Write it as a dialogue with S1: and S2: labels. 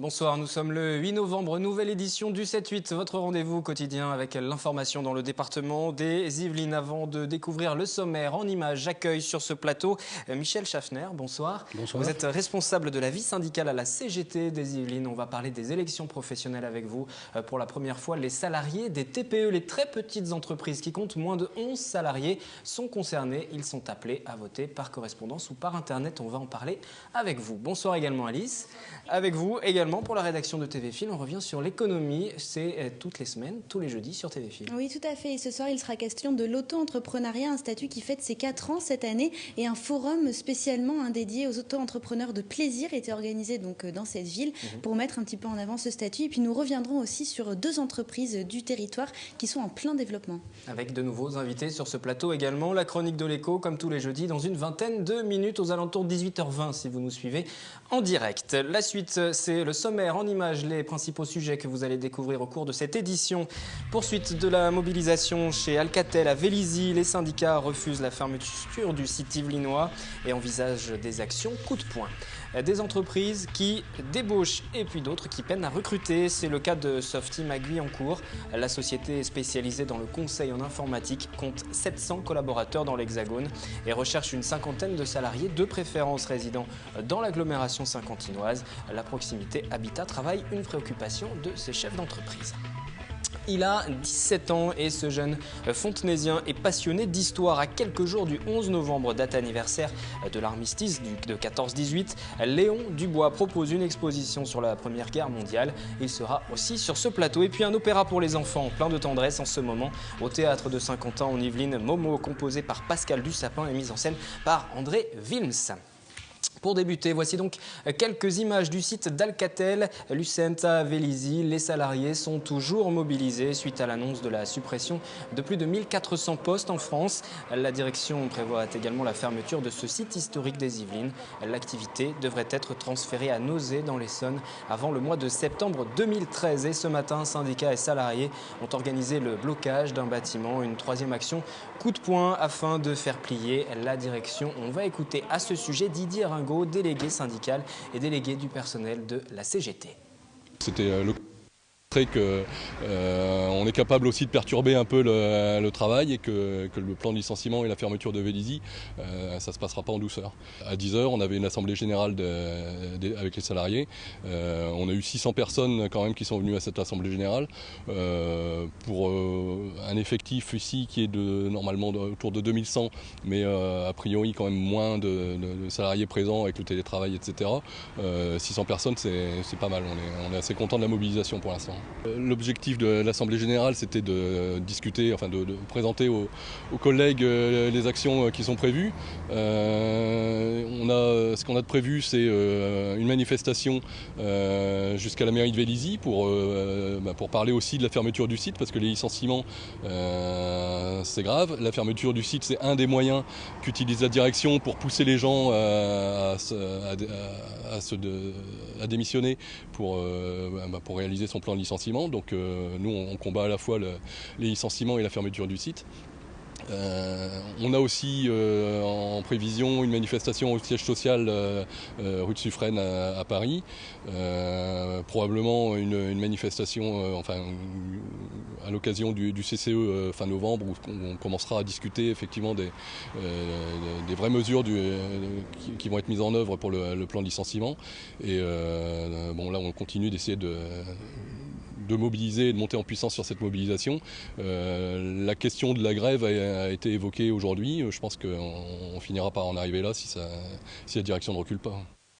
S1: Bonsoir, nous sommes le 8 novembre, nouvelle édition du 7-8, votre rendez-vous quotidien avec l'information dans le département des Yvelines. Avant de découvrir le sommaire en images, j'accueille sur ce plateau Michel Schaffner, bonsoir.
S2: Bonsoir.
S1: Vous êtes responsable de la vie syndicale à la CGT des Yvelines. On va parler des élections professionnelles avec vous. Pour la première fois, les salariés des TPE, les très petites entreprises qui comptent moins de 11 salariés, sont concernés. Ils sont appelés à voter par correspondance ou par Internet. On va en parler avec vous. Bonsoir également Alice. Avec vous également pour la rédaction de TV Film, on revient sur l'économie. C'est toutes les semaines, tous les jeudis sur TV Film.
S3: Oui, tout à fait. Et ce soir, il sera question de l'auto-entrepreneuriat, un statut qui fête ses 4 ans cette année. Et un forum spécialement dédié aux auto-entrepreneurs de plaisir était organisé donc dans cette ville pour mettre un petit peu en avant ce statut. Et puis nous reviendrons aussi sur 2 entreprises du territoire qui sont en plein développement. Avec
S1: de nouveaux invités sur ce plateau également. La chronique de l'écho, comme tous les jeudis, dans une vingtaine de minutes aux alentours de 18h20 si vous nous suivez en direct. La suite, c'est le sommaire en images, les principaux sujets que vous allez découvrir au cours de cette édition. Poursuite de la mobilisation chez Alcatel à Vélizy. Les syndicats refusent la fermeture du site yvelinois et envisagent des actions coup de poing. Des entreprises qui débauchent et puis d'autres qui peinent à recruter. C'est le cas de Softeam à Guyancourt. La société spécialisée dans le conseil en informatique compte 700 collaborateurs dans l'Hexagone et recherche une cinquantaine de salariés, de préférence résidant dans l'agglomération saint-quentinoise. La proximité habitat-travail, une préoccupation de ces chefs d'entreprise. Il a 17 ans et ce jeune fontenaisien est passionné d'histoire. À quelques jours du 11 novembre, date anniversaire de l'armistice de 14-18, Léon Dubois propose une exposition sur la Première Guerre mondiale. Il sera aussi sur ce plateau. Et puis un opéra pour les enfants, plein de tendresse en ce moment, au théâtre de Saint-Quentin en Yvelines. Momo, composé par Pascal Dussapin et mise en scène par André Wilms. Pour débuter, voici donc quelques images du site d'Alcatel, Lucent à Vélizy. Les salariés sont toujours mobilisés suite à l'annonce de la suppression de plus de 1400 postes en France. La direction prévoit également la fermeture de ce site historique des Yvelines. L'activité devrait être transférée à Nozay dans l'Essonne avant le mois de septembre 2013. Et ce matin, syndicats et salariés ont organisé le blocage d'un bâtiment, une troisième action coup de poing afin de faire plier la direction. On va écouter à ce sujet Didier Ringot, délégué syndical et délégué du personnel de la CGT.
S4: C'était qu'on est capable aussi de perturber un peu le travail et que le plan de licenciement et la fermeture de Vélizy, ça ne se passera pas en douceur. À 10h, on avait une assemblée générale avec les salariés. On a eu 600 personnes quand même qui sont venues à cette assemblée générale pour un effectif ici qui est normalement autour de 2100, mais a priori quand même moins de salariés présents avec le télétravail, etc. 600 personnes, c'est pas mal. On est assez content de la mobilisation pour l'instant. L'objectif de l'Assemblée Générale, c'était de discuter, enfin de présenter aux collègues les actions qui sont prévues. Ce qu'on a de prévu, c'est une manifestation jusqu'à la mairie de Vélizy pour parler aussi de la fermeture du site, parce que les licenciements, c'est grave. La fermeture du site, c'est un des moyens qu'utilise la direction pour pousser les gens à démissionner pour réaliser son plan de licenciement. Donc nous, on combat à la fois les licenciements et la fermeture du site. On a aussi en prévision une manifestation au siège social rue de Suffren à Paris. Probablement une manifestation à l'occasion du CCE fin novembre, où on commencera à discuter effectivement des vraies mesures qui vont être mises en œuvre pour le plan de licenciement. Et là on continue d'essayer de mobiliser et de monter en puissance sur cette mobilisation. La question de la grève a été évoquée aujourd'hui. Je pense qu'on finira par en arriver là si la direction ne recule pas.